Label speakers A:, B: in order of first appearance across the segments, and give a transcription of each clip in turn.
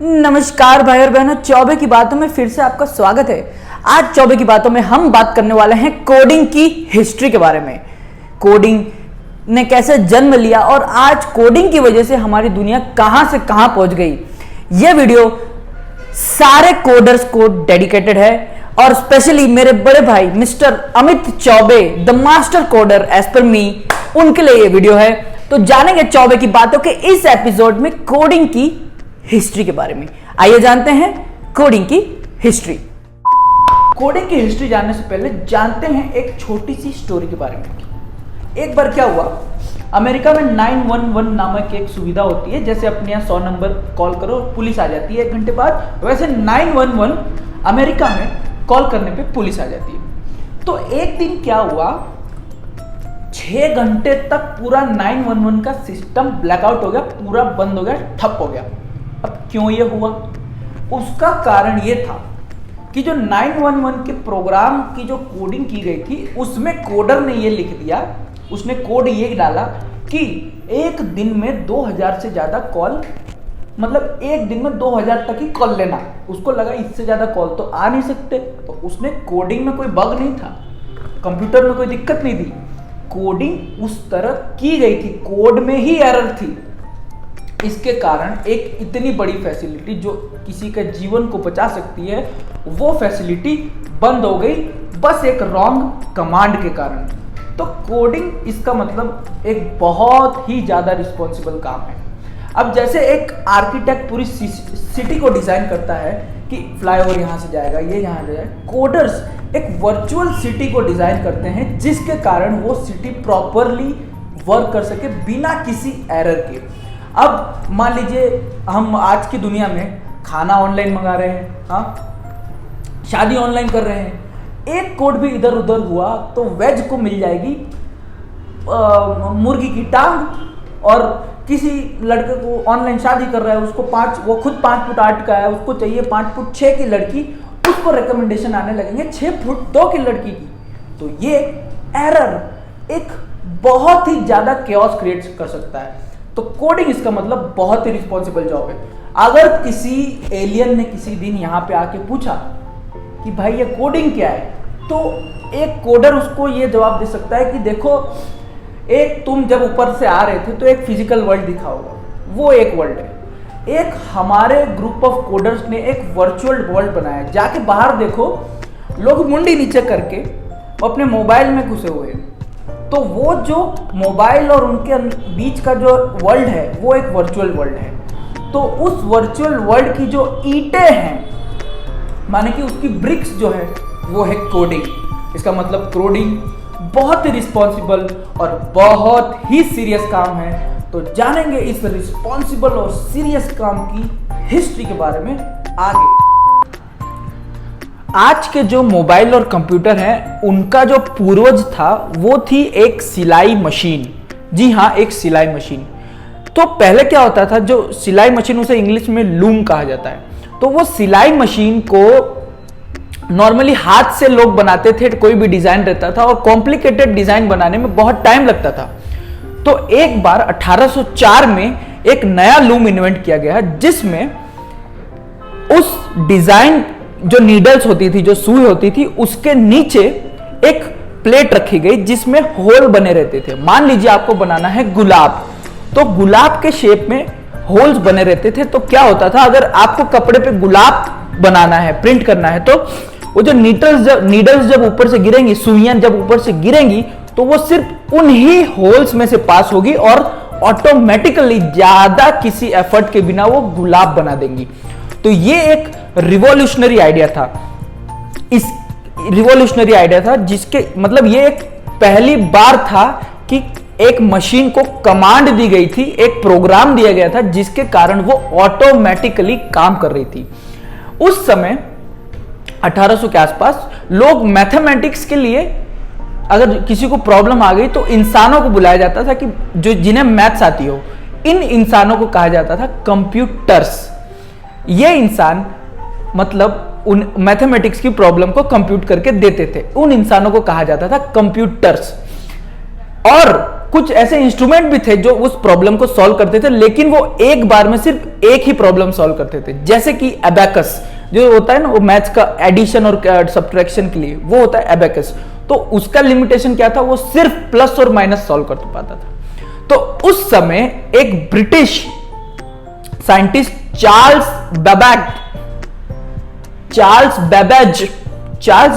A: नमस्कार भाई और बहनों, चौबे की बातों में फिर से आपका स्वागत है। आज चौबे की बातों में हम बात करने वाले हैं कोडिंग की हिस्ट्री के बारे में। कोडिंग ने कैसे जन्म लिया और आज कोडिंग की वजह से हमारी दुनिया कहां से कहां पहुंच गई। यह वीडियो सारे कोडर्स को डेडिकेटेड है और स्पेशली मेरे बड़े भाई mister Amit Choubey, the master coder as per me, उनके लिए यह वीडियो है। तो जानेंगे चौबे की बातों के इस एपिसोड में कोडिंग की हिस्ट्री के बारे में। आइए जानते हैं कोडिंग की हिस्ट्री। कोडिंग की हिस्ट्री जानने से पहले जानते हैं एक छोटी सी स्टोरी के बारे में। एक बार क्या हुआ, अमेरिका में 911 नामक एक सुविधा होती है। जैसे अपने यहाँ 100 नंबर कॉल करो पुलिस आ जाती है 1 घंटे बाद, वैसे 911 अमेरिका में कॉल करने पे पुलिस आ जाती है। तो एक दिन क्या हुआ, 6 घंटे तक पूरा 911 का सिस्टम ब्लैकआउट हो गया, पूरा बंद हो गया, ठप हो गया। अब क्यों ये हुआ? उसका कारण ये था कि जो 911 के प्रोग्राम की जो कोडिंग की गई थी उसमें कोडर ने ये लिख दिया, उसने कोड ये डाला कि एक दिन में 2000 से ज्यादा कॉल, मतलब एक दिन में 2000 तक ही कॉल लेना। उसको लगा इससे ज्यादा कॉल तो आ नहीं सकते, तो उसने कोडिंग में कोई बग नहीं था, कंप्यूटर में कोई दिक्कत नहीं थी, कोडिंग उस तरह की गई थी, कोड में ही एरर थी। इसके कारण एक इतनी बड़ी फैसिलिटी जो किसी के जीवन को बचा सकती है वो फैसिलिटी बंद हो गई, बस एक रॉन्ग कमांड के कारण। तो कोडिंग इसका मतलब एक बहुत ही ज्यादा रिस्पॉन्सिबल काम है। अब जैसे एक आर्किटेक्ट पूरी सिटी को डिजाइन करता है कि फ्लाईओवर यहाँ से जाएगा, ये यहाँ जाएगा, कोडर्स एक वर्चुअल सिटी को डिजाइन करते हैं जिसके कारण वो सिटी प्रॉपरली वर्क कर सके बिना किसी एरर के। अब मान लीजिए हम आज की दुनिया में खाना ऑनलाइन मंगा रहे हैं, हाँ, शादी ऑनलाइन कर रहे हैं, एक कोड भी इधर उधर हुआ तो वेज को मिल जाएगी मुर्गी की टांग, और किसी लड़के को ऑनलाइन शादी कर रहा है, उसको वो खुद 5 फुट 8 का है, उसको चाहिए 5 फुट 6 की लड़की, उसको रिकमेंडेशन आने लगेंगे 6 फुट 2 की लड़की की। तो ये एरर एक बहुत ही ज्यादा केओस क्रिएट कर सकता है। तो कोडिंग इसका मतलब बहुत ही रिस्पॉन्सिबल जॉब है। अगर किसी एलियन ने किसी दिन यहाँ पे आके पूछा कि भाई ये कोडिंग क्या है, तो एक कोडर उसको ये जवाब दे सकता है कि देखो, एक तुम जब ऊपर से आ रहे थे तो एक फिजिकल वर्ल्ड दिखा होगा, वो एक वर्ल्ड है। एक हमारे ग्रुप ऑफ कोडर्स ने एक वर्चुअल वर्ल्ड बनाया, जाके बाहर देखो, लोग मुंडी नीचे करके अपने मोबाइल में घुसे हुए हैं। तो वो जो मोबाइल और उनके बीच का जो वर्ल्ड है वो एक वर्चुअल वर्ल्ड है। तो उस वर्चुअल वर्ल्ड की जो ईंटें हैं, माने कि उसकी ब्रिक्स जो है वो है कोडिंग। इसका मतलब कोडिंग बहुत ही रिस्पॉन्सिबल और बहुत ही सीरियस काम है। तो जानेंगे इस रिस्पॉन्सिबल और सीरियस काम की हिस्ट्री के बारे में आगे। आज के जो मोबाइल और कंप्यूटर हैं उनका जो पूर्वज था वो थी एक सिलाई मशीन। जी हाँ, एक सिलाई मशीन। तो पहले क्या होता था, जो सिलाई मशीन, उसे इंग्लिश में लूम कहा जाता है। तो वो सिलाई मशीन को नॉर्मली हाथ से लोग बनाते थे, कोई भी डिजाइन रहता था और कॉम्प्लिकेटेड डिजाइन बनाने में बहुत टाइम लगता था। तो एक बार 1804 में एक नया लूम इन्वेंट किया गया जिसमें उस डिजाइन जो नीडल्स होती थी, जो सुई होती थी, उसके नीचे एक प्लेट रखी गई जिसमें होल बने रहते थे। मान लीजिए आपको बनाना है गुलाब, तो गुलाब के शेप में होल्स बने रहते थे। तो क्या होता था, अगर आपको कपड़े पे गुलाब बनाना है, प्रिंट करना है, तो वो जो नीडल्स जब ऊपर से गिरेंगी, सुइयां जब ऊपर से गिरेंगी, तो वो सिर्फ उन्हीं होल्स में से पास होगी और ऑटोमेटिकली ज्यादा किसी एफर्ट के बिना वो गुलाब बना देंगी। तो ये एक रिवॉल्यूशनरी आइडिया था। इस रिवॉल्यूशनरी आइडिया था जिसके मतलब ये एक पहली बार था कि एक मशीन को कमांड दी गई थी, एक प्रोग्राम दिया गया था जिसके कारण वो ऑटोमेटिकली काम कर रही थी। उस समय 1800 के आसपास लोग मैथमेटिक्स के लिए अगर किसी को प्रॉब्लम आ गई तो इंसानों को बुलाया जाता था कि जो जिन्हें मैथ्स आती हो। इन इंसानों को कहा जाता था कंप्यूटर्स। ये इंसान मतलब उन मैथमेटिक्स की प्रॉब्लम को कंप्यूट करके देते थे, उन इंसानों को कहा जाता था कंप्यूटर्स। और कुछ ऐसे इंस्ट्रूमेंट भी थे जो उस प्रॉब्लम को सॉल्व करते थे, लेकिन वो एक बार में सिर्फ एक ही प्रॉब्लम सॉल्व करते थे। जैसे कि एबैकस जो होता है ना, वो मैथ्स का एडिशन और सब्ट्रैक्शन के लिए वो होता है एबैकस। तो उसका लिमिटेशन क्या था, वो सिर्फ प्लस और माइनस सॉल्व कर पाता था। तो उस समय एक ब्रिटिश साइंटिस्ट चार्ल्स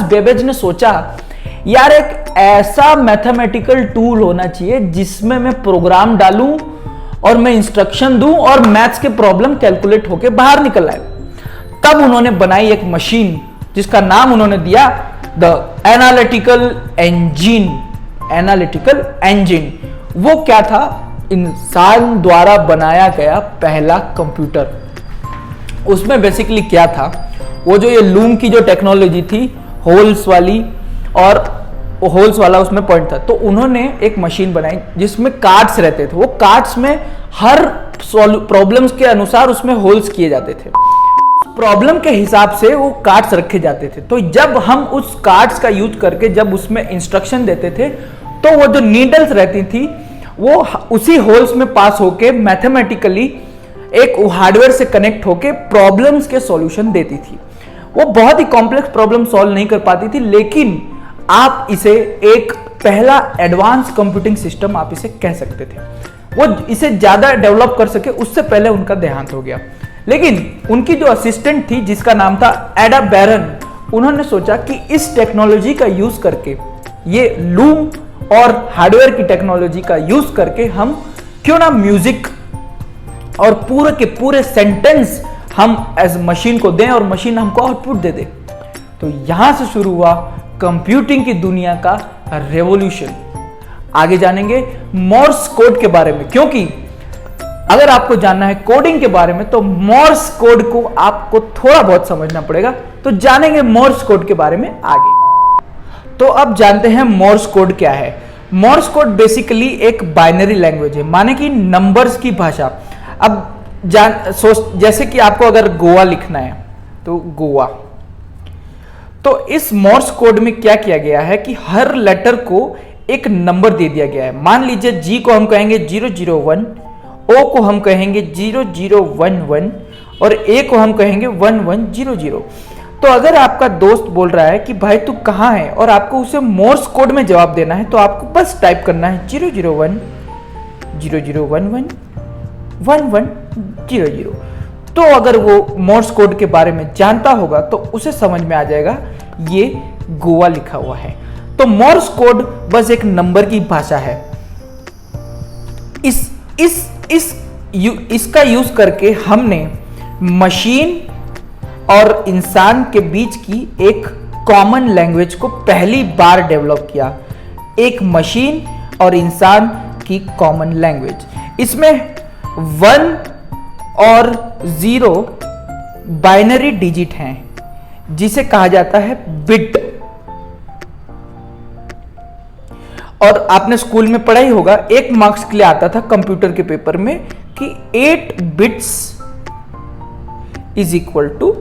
A: बेबेज ने सोचा, यार एक ऐसा मैथमेटिकल टूल होना चाहिए जिसमें मैं प्रोग्राम डालूं और मैं इंस्ट्रक्शन दूं और मैथ्स के प्रॉब्लम कैलकुलेट होके बाहर निकल आए। तब उन्होंने बनाई एक मशीन जिसका नाम उन्होंने दिया द एनालिटिकल इंजन। वो क्या था, इंसान द्वारा बनाया गया पहला कंप्यूटर। उसमें बेसिकली क्या था, वो जो ये लूम की जो टेक्नोलॉजी थी होल्स वाली, और होल्स वाला उसमें पॉइंट था, तो उन्होंने एक मशीन बनाई जिसमें कार्ड्स रहते थे। वो कार्ड्स में हर प्रॉब्लम्स के अनुसार उसमें होल्स किए जाते थे, प्रॉब्लम के हिसाब से वो कार्ड्स रखे जाते थे। तो जब हम उस कार्ड्स का यूज करके जब उसमें इंस्ट्रक्शन देते थे, तो वो जो नीडल्स रहती थी वो उसी होल्स में पास होके मैथमेटिकली एक हार्डवेयर से कनेक्ट होके प्रॉब्लम्स के सॉल्यूशन देती थी। वो बहुत ही कॉम्प्लेक्स प्रॉब्लम सॉल्व नहीं कर पाती थी, लेकिन आप इसे एक पहला एडवांस कंप्यूटिंग सिस्टम आप इसे कह सकते थे। वो इसे ज्यादा डेवलप कर सके उससे पहले उनका देहांत हो गया। लेकिन उनकी जो असिस्टेंट थी जिसका नाम था एडा बैरन, उन्होंने सोचा कि इस टेक्नोलॉजी का यूज करके, ये लूम और हार्डवेयर की टेक्नोलॉजी का यूज करके हम क्यों ना म्यूजिक और पूरे के पूरे सेंटेंस हम एज मशीन को दें और मशीन हमको आउटपुट दे दे। तो यहां से शुरू हुआ कंप्यूटिंग की दुनिया का रेवोल्यूशन। आगे जानेंगे मोर्स कोड के बारे में, क्योंकि अगर आपको जानना है कोडिंग के बारे में तो मोर्स कोड को आपको थोड़ा बहुत समझना पड़ेगा। तो जानेंगे मोर्स कोड के बारे में आगे। तो अब जानते हैं मोर्स कोड क्या है। मोर्स कोड बेसिकली एक बाइनरी लैंग्वेज है, माने कि नंबर्स की भाषा। अब जैसे कि आपको अगर गोवा लिखना है तो गोवा, तो इस मोर्स कोड में क्या किया गया है कि हर लेटर को एक नंबर दे दिया गया है। मान लीजिए जी को हम कहेंगे 001, ओ को हम कहेंगे 0011 और ए को हम कहेंगे 1100। तो अगर आपका दोस्त बोल रहा है कि भाई तू कहाँ है और आपको उसे मोर्स कोड में जवाब देना है, तो आपको बस टाइप करना है 001 0011 1100। तो अगर वो मोर्स कोड के बारे में जानता होगा तो उसे समझ में आ जाएगा ये गोवा लिखा हुआ है। तो मोर्स कोड बस एक नंबर की भाषा है। इसका यूज करके हमने मशीन और इंसान के बीच की एक कॉमन लैंग्वेज को पहली बार डेवलप किया। एक मशीन और इंसान की कॉमन लैंग्वेज। इसमें 1 और 0 बाइनरी डिजिट हैं जिसे कहा जाता है बिट। और आपने स्कूल में पढ़ा ही होगा, 1 मार्क्स के लिए आता था कंप्यूटर के पेपर में कि 8 bits is equal to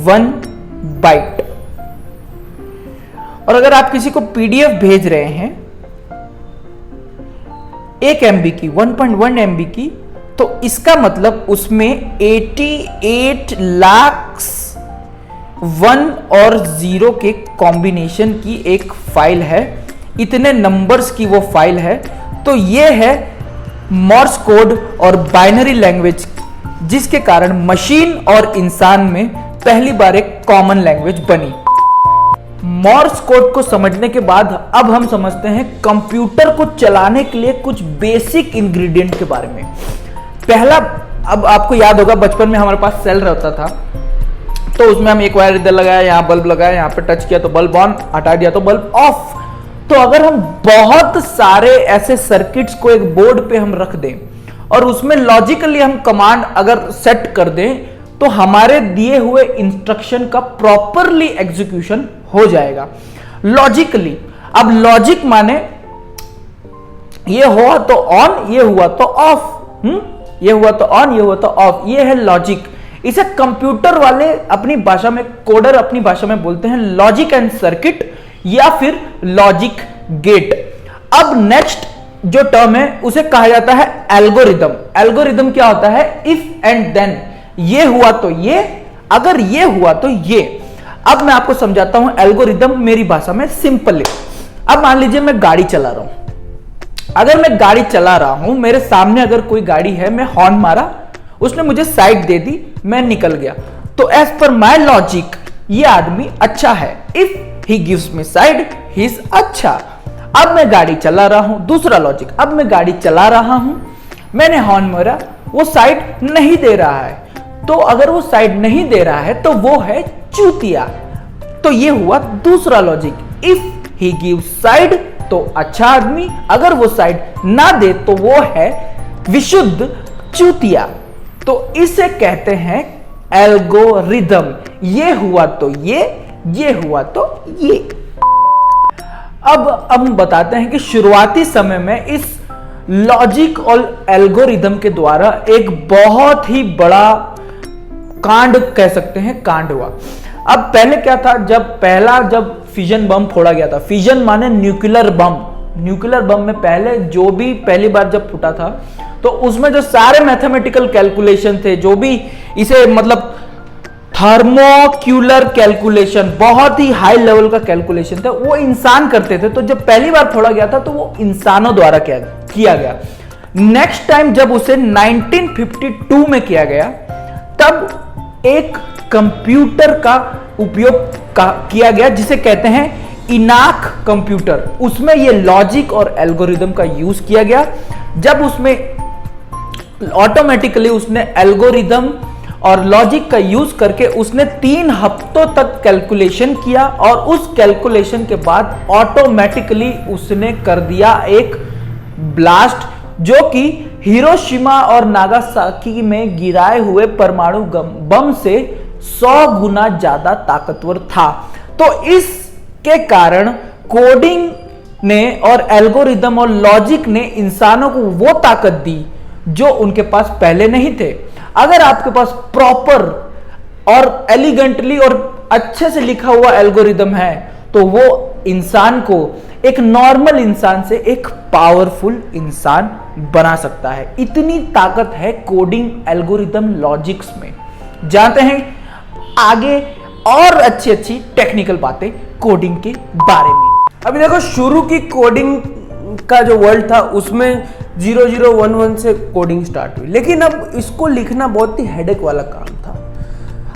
A: 1 byte. और अगर आप किसी को पीडीएफ भेज रहे हैं 1 MB की, 1.1 MB की, तो इसका मतलब उसमें 88 लाख 1 और 0 के कॉम्बिनेशन की एक फाइल है। इतने नंबर्स की वो फाइल है। तो ये है मोर्स कोड और बाइनरी लैंग्वेज, जिसके कारण मशीन और इंसान में पहली बार एक कॉमन लैंग्वेज बनी। मोर्स कोड को समझने के बाद अब हम समझते हैं कंप्यूटर को चलाने के लिए कुछ बेसिक इंग्रेडिएंट के बारे में। पहला, अब आपको याद होगा बचपन में हमारे पास सेल रहता था, तो उसमें हम एक वायर इधर लगाया, यहाँ बल्ब लगाया, यहाँ पे टच किया तो बल्ब ऑन, हटा दिया तो बल्ब ऑफ। तो अगर हम बहुत सारे ऐसे सर्किट्स को एक बोर्ड पे हम रख दें और उसमें लॉजिकली हम कमांड अगर सेट कर दें, तो हमारे दिए हुए इंस्ट्रक्शन का प्रॉपरली एग्जीक्यूशन हो जाएगा लॉजिकली। अब लॉजिक माने ये हुआ तो ऑन, ये हुआ तो ऑफ, ये हुआ तो ऑन, ये हुआ तो ऑफ, ये है लॉजिक। इसे कंप्यूटर वाले अपनी भाषा में, कोडर अपनी भाषा में बोलते हैं लॉजिक एंड सर्किट या फिर लॉजिक गेट। अब नेक्स्ट जो टर्म है उसे कहा जाता है एल्गोरिदम। एल्गोरिदम क्या होता है? इफ एंड देन, ये हुआ तो ये, अगर ये हुआ तो ये। अब मैं आपको समझाता हूं एल्गोरिदम मेरी भाषा में सिंपली। अब मान लीजिए मैं गाड़ी चला रहा हूं। अगर मैं गाड़ी चला रहा हूं, मेरे सामने अगर कोई गाड़ी है, मैं हॉर्न मारा, उसने मुझे साइड दे दी, मैं निकल गया, तो एज पर माय लॉजिक ये आदमी अच्छा है। If he gives me side, he is अच्छा। अब मैं गाड़ी चला रहा हूं, दूसरा लॉजिक, अब मैं गाड़ी चला रहा हूं, मैंने हॉर्न मारा, वो साइड नहीं दे रहा है, तो अगर वो साइड नहीं दे रहा है तो वो है चूतिया। तो ये हुआ दूसरा logic. If he gives side तो अच्छा आदमी, अगर वो साइड ना दे तो वो है विशुद्ध चूतिया। तो इसे कहते हैं एल्गोरिदम। ये हुआ तो ये हुआ तो ये। अब हम बताते हैं कि शुरुआती समय में इस लॉजिक और एल्गोरिदम के द्वारा एक बहुत ही बड़ा कांड कह सकते हैं, कांड हुआ। अब पहले क्या था, जब फिजन बम फोड़ा गया था, फिजन माने न्यूक्लियर बम। न्यूक्लियर बम में पहले जो भी पहली बार जब फूटा था, तो उसमें जो सारे मैथमेटिकल कैलकुलेशन थे, जो भी इसे मतलब थर्मोक्यूलर कैलकुलेशन, बहुत ही हाई लेवल का कैलकुलेशन था, वो इंसान करते थे। तो जब पहली बार फोड़ा गया था तो वो इंसानों द्वारा किया गया। नेक्स्ट टाइम जब उसे 1952 में किया गया, तब एक कंप्यूटर का उपयोग किया गया जिसे कहते हैं इनाक कंप्यूटर। उसमें ये लॉजिक और एल्गोरिदम का यूज किया गया। जब उसमें ऑटोमेटिकली उसने एल्गोरिदम और लॉजिक का यूज करके उसने 3 हफ्तों तक कैलकुलेशन किया, और उस कैलकुलेशन के बाद ऑटोमेटिकली उसने कर दिया एक ब्लास्ट, जो कि हिरोशिमा और नागासाकी में गिराए हुए परमाणु बम से 100 गुना ज्यादा ताकतवर था। तो इसके कारण कोडिंग ने और एल्गोरिदम और लॉजिक ने इंसानों को वो ताकत दी जो उनके पास पहले नहीं थे। अगर आपके पास प्रॉपर और एलिगेंटली और अच्छे से लिखा हुआ एल्गोरिदम है, तो वो इंसान को, एक नॉर्मल इंसान से एक पावरफुल इंसान बना सकता है। इतनी ताकत है कोडिंग, एल्गोरिदम, लॉजिक्स में। जानते हैं आगे और अच्छी अच्छी टेक्निकल बातें कोडिंग के बारे में।
B: अभी देखो, शुरू की कोडिंग का जो वर्ल्ड था उसमें 0011 से कोडिंग स्टार्ट हुई, लेकिन अब इसको लिखना बहुत ही हेडेक वाला काम था।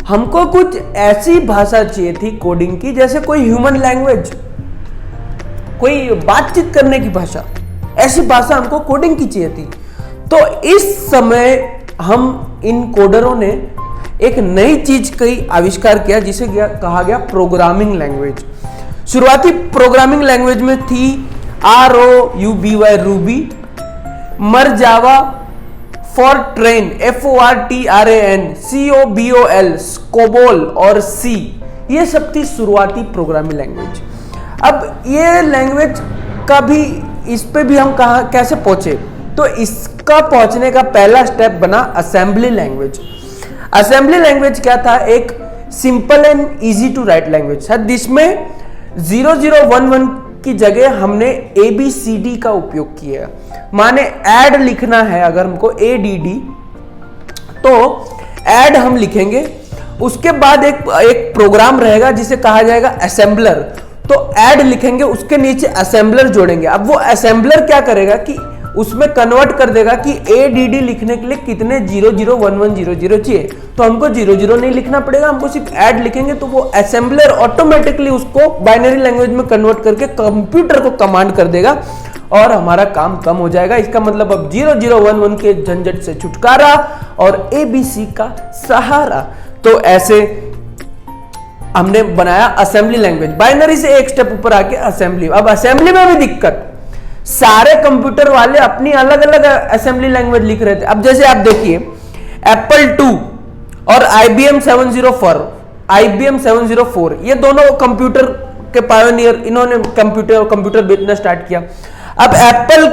B: हमको कुछ ऐसी भाषा चाहिए थी कोडिंग की, जैसे कोई ह्यूमन लैंग्वेज, कोई बातचीत करने की भाषा, ऐसी भाषा हमको कोडिंग की चाहिए थी। तो इस समय हम इन कोडरों ने एक नई चीज का आविष्कार किया जिसे कहा गया प्रोग्रामिंग लैंग्वेज। शुरुआती प्रोग्रामिंग लैंग्वेज में थी ROUBY रूबी, मर जावा, फॉरट्रेन FORTRAN, COBOL स्कोबोल और C। ये सब थी शुरुआती प्रोग्रामिंग लैंग्वेज। अब ये लैंग्वेज का भी, इस पे भी हम कैसे पहुंचे, तो इसका पहुंचने का पहला स्टेप बना असेंबली लैंग्वेज। असेंबली लैंग्वेज क्या था? एक simple and easy to write language था, जिसमें 0011 की जगह हमने ABCD का उपयोग किया। माने ऐड लिखना है, अगर हमको ADD, तो ऐड हम लिखेंगे, उसके बाद एक प्रोग्राम रहेगा जिसे कहा जाएगा असेंबलर। तो ऐड लिखेंगे, उसके नीचे असेंबलर जोड़ेंगे। अब वो असेंबलर क्या करेगा कि उसमें कन्वर्ट कर देगा कि ADD लिखने के लिए कितने 001100 चाहिए। तो हमको 00 नहीं लिखना पड़ेगा, हमको सिर्फ ऐड लिखेंगे, तो वो असेंबलर ऑटोमेटिकली उसको बाइनरी लैंग्वेज में कन्वर्ट करके कंप्यूटर को कमांड कर देगा और हमारा काम कम हो जाएगा। इसका मतलब अब 0011 के झंझट से छुटकारा और ABC का सहारा। तो ऐसे हमने बनाया असेंबली लैंग्वेज। बाइनरी से एक स्टेप ऊपर आके असेंबली। अब असेंबली में भी दिक्कत, सारे कंप्यूटर वाले अपनी अलग अलग असेंबली लैंग्वेज लिख रहे थे। अब जैसे आप देखिए, Apple II और IBM 704, ये दोनों कंप्यूटर के पायोनियर, इन्होंने कंप्यूटर बेचना स्टार्ट किया। अब Apple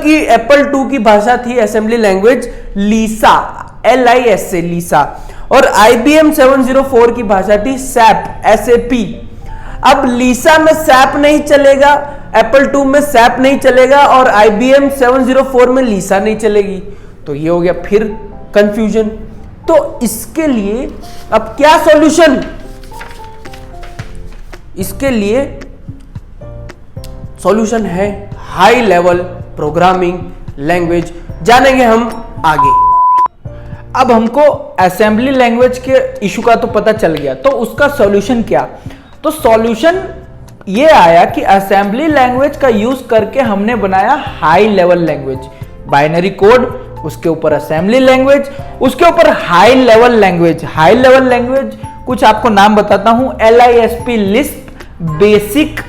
B: II की भाषा थी असेंबली लैंग्वेज लीसा, LISA, लीसा, और IBM 704 की भाषा थी SAP, SAP। अब लीसा में SAP नहीं चलेगा, एप्पल 2 में सैप नहीं चलेगा और IBM 704 में लीसा नहीं चलेगी। तो ये हो गया फिर कंफ्यूजन। तो इसके लिए अब क्या सॉल्यूशन? इसके लिए सॉल्यूशन है हाई लेवल प्रोग्रामिंग लैंग्वेज, जानेंगे हम आगे। अब हमको असेंबली लैंग्वेज के इशू का तो पता चल गया, तो उसका सॉल्यूशन क्या? तो सॉल्यूशन ये आया कि असेंबली लैंग्वेज का यूज करके हमने बनाया high level language, binary code, उसके ऊपर असेंबली लैंग्वेज, उसके ऊपर high level language. High level language कुछ आपको नाम बताता हूं, LISP, Lisp, basic,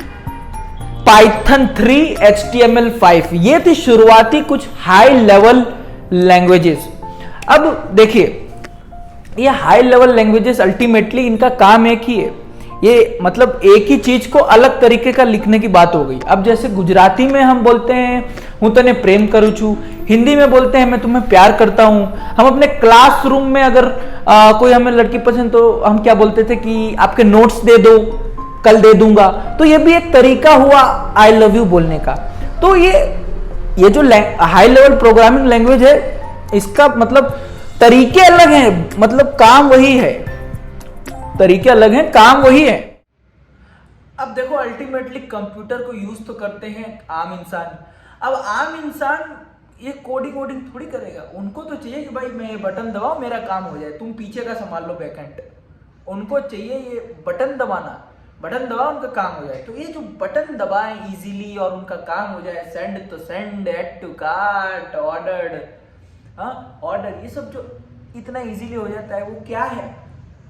B: Python 3, HTML5। ये थी शुरुआती कुछ हाई लेवल लैंग्वेजेस। अब देखिए, ये हाई लेवल लैंग्वेजेस अल्टीमेटली इनका काम एक ही है, ये मतलब एक ही चीज को अलग तरीके का लिखने की बात हो गई। अब जैसे गुजराती में हम बोलते हैं हूँ तने प्रेम करूँ छू, हिंदी में बोलते हैं मैं तुम्हें प्यार करता हूँ। हम अपने क्लासरूम में अगर कोई हमें लड़की पसंद, तो हम क्या बोलते थे कि आपके नोट्स दे दो, कल दे दूंगा। तो ये भी एक तरीका हुआ आई लव यू बोलने का। तो ये जो हाई लेवल प्रोग्रामिंग लैंग्वेज है, इसका मतलब तरीके अलग हैं, मतलब काम वही है, तरीके अलग हैं, काम वही है। अब देखो, अल्टीमेटली कंप्यूटर को यूज तो करते हैं आम इंसान। अब आम इंसान ये कोडिंग वोडिंग थोड़ी करेगा, उनको तो चाहिए कि भाई मैं ये बटन दबाओ मेरा काम हो जाए, तुम पीछे का संभाल लो बैकएंड। उनको चाहिए ये बटन दबाना, बटन दबाओ उनका काम हो जाए। तो ये जो बटन दबाएं इजीली और उनका काम हो जाए, सेंड तो send, add to cart, ordered, order, ये सब जो इतना इजीली हो जाता है, वो क्या है?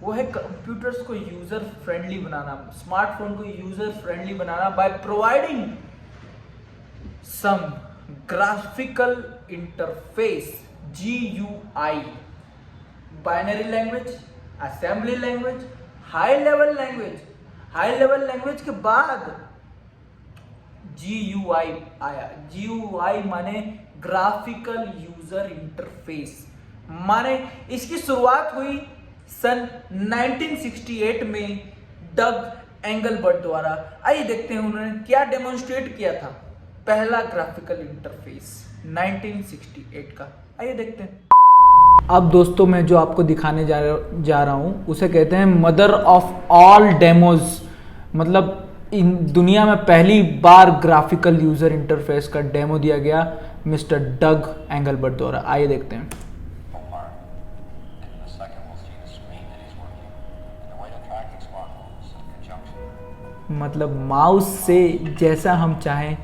B: वो है कंप्यूटर्स को यूजर फ्रेंडली बनाना, स्मार्टफोन को यूजर फ्रेंडली बनाना by providing some graphical interface, GUI, binary language, assembly language, high level language. High level language के बाद GUI आया। GUI माने ग्राफिकल यूजर इंटरफेस, माने इसकी शुरुआत हुई सन 1968 में डग एंगलबर्ट द्वारा। आइए देखते हैं उन्होंने क्या डेमोन्स्ट्रेट किया था, पहला ग्राफिकल इंटरफेस 1968 का। आइए देखते हैं। अब दोस्तों, मैं जो आपको दिखाने जा रहा हूं उसे कहते हैं मदर ऑफ ऑल डेमोज। मतलब इन दुनिया में पहली बार ग्राफिकल यूजर इंटरफेस का डेमो दिया गया मिस्टर डग एंगलबर्ट द्वारा। आइए देखते हैं। मतलब माउस से जैसा हम चाहें।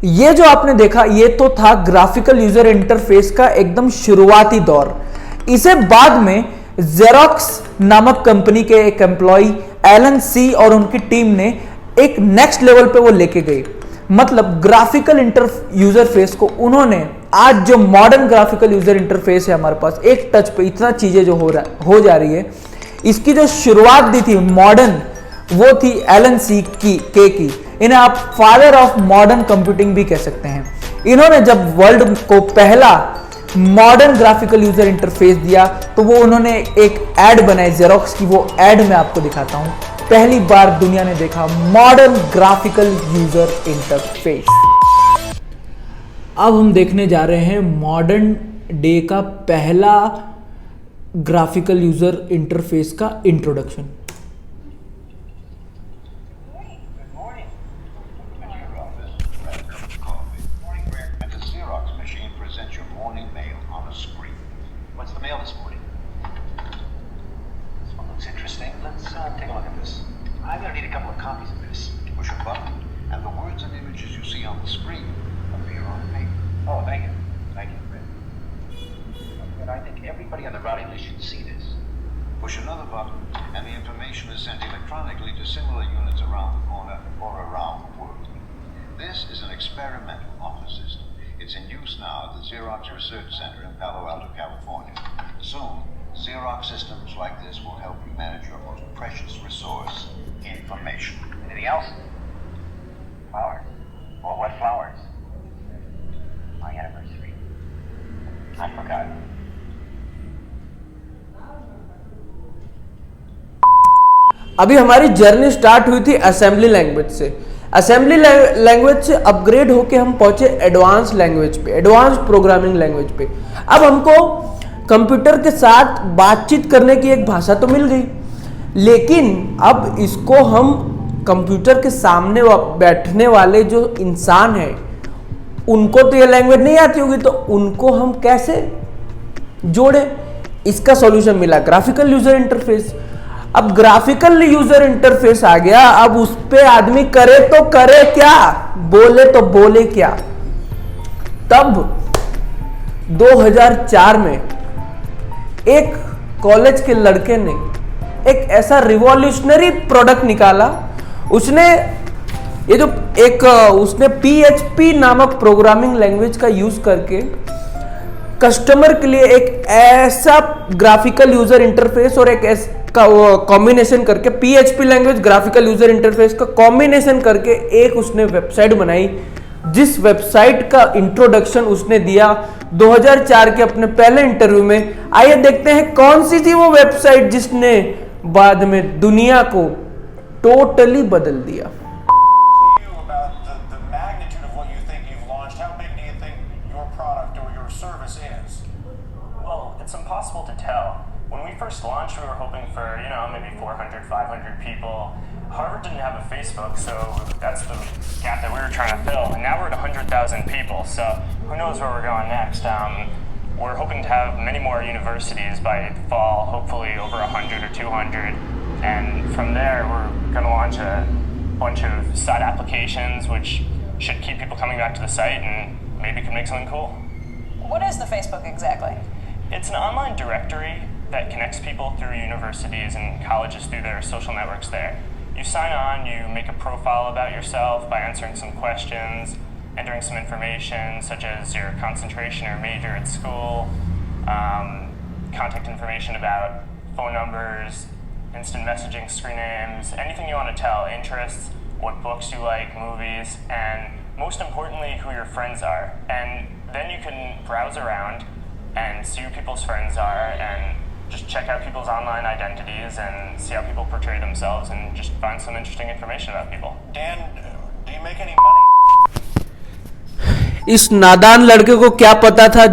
B: ये जो आपने देखा, ये तो था ग्राफिकल यूजर इंटरफेस का एकदम शुरुआती दौर। इसे बाद में जेरोक्स नामक कंपनी के एक एम्प्लॉय एलन सी और उनकी टीम ने एक नेक्स्ट लेवल पे वो लेके गए। मतलब ग्राफिकल यूजर फेस को उन्होंने, आज जो मॉडर्न ग्राफिकल यूजर इंटरफेस है हमारे पास, एक टच पे इतना चीजें जो हो जा रही है, इसकी जो शुरुआत दी थी मॉडर्न, वो थी एलन सी की।
A: इन्हें आप फादर ऑफ मॉडर्न कंप्यूटिंग भी कह सकते हैं। इन्होंने जब वर्ल्ड को पहला मॉडर्न ग्राफिकल यूजर इंटरफेस दिया तो वो उन्होंने एक एड बनाई जेरोक्स की, वो एड मैं आपको दिखाता हूं। पहली बार दुनिया ने देखा मॉडर्न ग्राफिकल यूजर इंटरफेस। अब हम देखने जा रहे हैं मॉडर्न डे का पहला ग्राफिकल यूजर इंटरफेस का introduction.
C: I'm going to need a couple of copies of this. Push a button, and the words and images you see on the screen appear on paper. Oh, thank you. Thank you, Fred. And I think everybody on the routing list should see this. Push another button, and the information is sent electronically to similar units around the corner or around the world. This is an experimental office system. It's in use now at the Xerox Research Center in Palo Alto, California. Soon, Xerox systems like this will help you manage your most precious resource, information. Anything else? Flowers. Well, what flowers? My anniversary. I forgot.
B: अभी हमारी journey start हुई थी assembly language से। Assembly language से upgrade होके हम पहुंचे advance language पे, एडवांस प्रोग्रामिंग लैंग्वेज पे। अब हमको कंप्यूटर के साथ बातचीत करने की एक भाषा तो मिल गई, लेकिन अब इसको हम कंप्यूटर के सामने बैठने वाले जो इंसान हैं उनको तो ये लैंग्वेज नहीं आती होगी, तो उनको हम कैसे जोड़े? इसका सॉल्यूशन मिला ग्राफिकल यूजर इंटरफेस। अब ग्राफिकल यूजर इंटरफेस आ गया, अब उस पे आदमी करे तो करे क्या, बोले तो बोले क्या। तब 2004 में एक कॉलेज के लड़के ने एक ऐसा रिवॉल्यूशनरी प्रोडक्ट निकाला। उसने ये जो उसने PHP नामक प्रोग्रामिंग लैंग्वेज का यूज करके कस्टमर के लिए एक ऐसा ग्राफिकल यूजर इंटरफेस और एक का कॉम्बिनेशन करके PHP language graphical user interface का कॉम्बिनेशन करके एक उसने वेबसाइट बनाई, जिस वेबसाइट का इंट्रोडक्शन उसने दिया 2004 के अपने पहले इंटरव्यू में। आइए देखते हैं कौन सी थी वो वेबसाइट जिसने बाद में दुनिया को टोटली बदल दिया।
D: Impossible to tell. When we first launched, we were hoping for, maybe 400, 500 people. Harvard didn't have a Facebook, so that's the gap that we were trying to fill. And now we're at 100,000 people, so who knows where we're going next. We're hoping to have many more universities by fall, hopefully over 100 or 200. And from there, we're going to launch a bunch of side applications, which should keep people coming back to the site and maybe could make something cool.
E: What is the Facebook exactly?
D: It's an online directory that connects people through universities and colleges through their social networks there. You sign on, you make a profile about yourself by answering some questions, entering some information such as your concentration or major at school, contact information about phone numbers, instant messaging, screen names, anything you want to tell, interests, what books you like, movies, and most importantly, who your friends are. And then you can browse around and see who people's friends are and just check out people's online identities and see how people portray themselves and just find some interesting information about people.
C: Dan, do you make any money?
B: इस नादान लड़के को क्या पता था,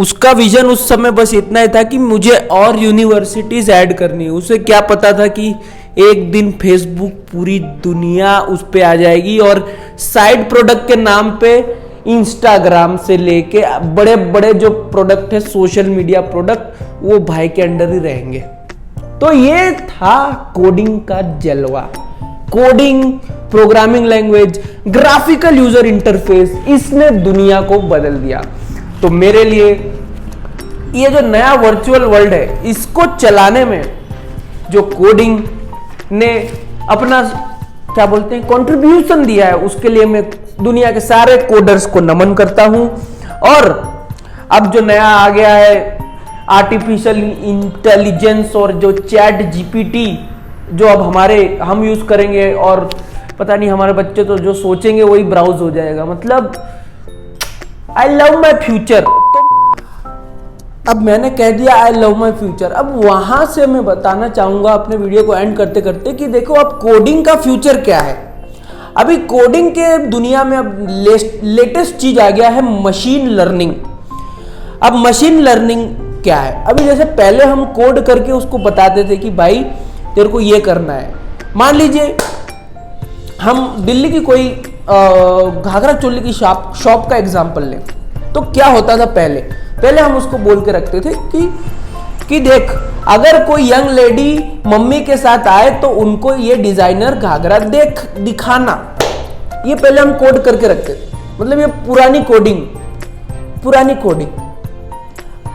B: उसका vision उस समय बस इतना ही था कि मुझे और यूनिवर्सिटीज ऐड करनी है। उसे क्या पता था कि एक दिन फेसबुक पूरी दुनिया उस पे आ जाएगी और साइड प्रोडक्ट के नाम पे इंस्टाग्राम से लेके बड़े बड़े जो प्रोडक्ट है सोशल मीडिया प्रोडक्ट, वो भाई के अंडर ही रहेंगे। तो ये था कोडिंग का जलवा। Coding, programming language, graphical user interface, इसने दुनिया को बदल दिया। तो मेरे लिए ये जो नया वर्चुअल वर्ल्ड है, इसको चलाने में जो कोडिंग ने अपना क्या बोलते हैं कंट्रीब्यूशन दिया है, उसके लिए मैं दुनिया के सारे कोडर्स को नमन करता हूं। और अब जो नया आ गया है आर्टिफिशियल इंटेलिजेंस और जो चैट जीपीटी जो अब हम यूज करेंगे और पता नहीं हमारे बच्चे तो जो सोचेंगे वही ब्राउज हो जाएगा। मतलब आई लव माई फ्यूचर। तो अब मैंने कह दिया आई लव माई फ्यूचर। अब वहां से मैं बताना चाहूंगा अपने वीडियो को एंड करते करते कि देखो अब कोडिंग का फ्यूचर क्या है। अभी कोडिंग के दुनिया में अब लेटेस्ट चीज आ गया है मशीन लर्निंग। अब मशीन लर्निंग क्या है? अभी जैसे पहले हम कोड करके उसको बताते थे कि भाई तेरे को ये करना है। मान लीजिए हम दिल्ली की कोई घाघरा चोली की शॉप का एग्जांपल लें, तो क्या होता था पहले हम उसको बोल के रखते थे कि देख, अगर कोई यंग लेडी मम्मी के साथ आए तो उनको ये डिजाइनर घाघरा दिखाना। ये पहले हम कोड करके रखते थे, मतलब ये पुरानी कोडिंग।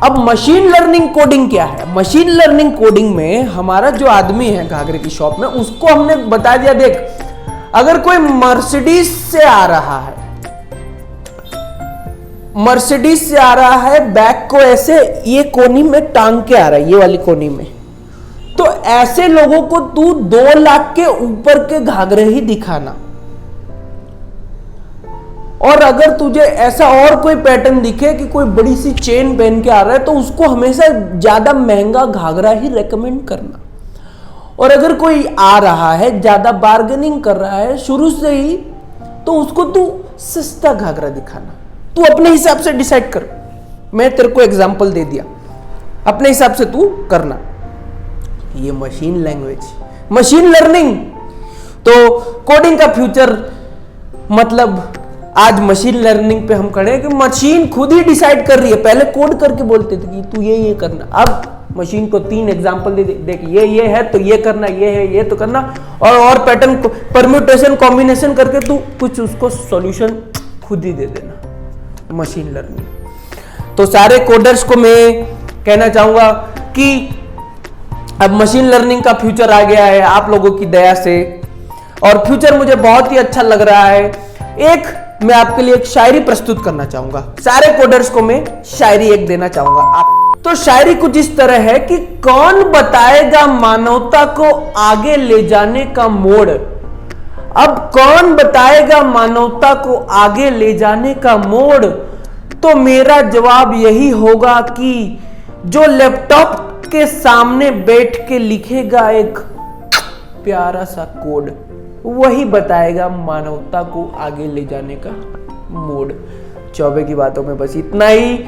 B: अब मशीन लर्निंग कोडिंग क्या है? मशीन लर्निंग कोडिंग में हमारा जो आदमी है घाघरे की शॉप में, उसको हमने बता दिया, देख अगर कोई मर्सिडीज से आ रहा है बैग को ऐसे ये कोनी में टांग के आ रहा है, ये वाली कोनी में, तो ऐसे लोगों को तू 2 लाख के ऊपर के घाघरे ही दिखाना। और अगर तुझे ऐसा और कोई पैटर्न दिखे कि कोई बड़ी सी चेन पहन के आ रहा है, तो उसको हमेशा ज्यादा महंगा घाघरा ही रेकमेंड करना। और अगर कोई आ रहा है ज्यादा बार्गेनिंग कर रहा है शुरू से ही, तो उसको तू सस्ता घाघरा दिखाना। तू अपने हिसाब से डिसाइड कर। मैं तेरे को एग्जांपल दे दिया, अपने हिसाब से तू करना। ये मशीन लैंग्वेज, मशीन लर्निंग। तो कोडिंग का फ्यूचर मतलब आज मशीन लर्निंग पे हम खड़े हैं कि मशीन खुद ही डिसाइड कर रही है। पहले कोड करके बोलते थे कि तू ये करना, अब मशीन को 3 एग्जांपल दे, देख ये है तो ये करना, ये है ये तो करना, और पैटर्न परम्यूटेशन कॉम्बिनेशन करके तू कुछ उसको सॉल्यूशन खुद ही दे देना। Machine learning. तो सारे कोडर्स को मैं कहना चाहूंगा कि अब मशीन लर्निंग का फ्यूचर आ गया है आप लोगों की दया से, और फ्यूचर मुझे बहुत ही अच्छा लग रहा है। एक मैं आपके लिए एक शायरी प्रस्तुत करना चाहूंगा, सारे कोडर्स को मैं शायरी एक देना चाहूंगा आप। तो शायरी कुछ इस तरह है कि कौन बताएगा मानवता को आगे ले जाने का मोड़। अब कौन बताएगा मानवता को आगे ले जाने का मोड़? तो मेरा जवाब यही होगा कि जो लैपटॉप के सामने बैठ के लिखेगा एक प्यारा सा कोड, वही बताएगा मानवता को आगे ले जाने का मोड़। चौबे की बातों में बस इतना ही।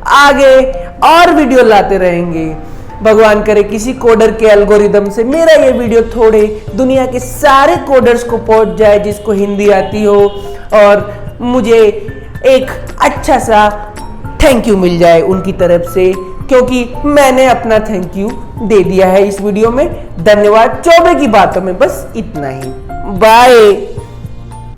B: आगे और वीडियो लाते रहेंगे। भगवान करे किसी कोडर के एल्गोरिदम से मेरा ये वीडियो थोड़े दुनिया के सारे कोडर्स को पहुंच जाए जिसको हिंदी आती हो, और मुझे एक अच्छा सा थैंक यू मिल जाए उनकी तरफ से, क्योंकि मैंने अपना थैंक यू दे दिया है इस वीडियो में। धन्यवाद। चौबे की बातों में बस इतना ही। बाय।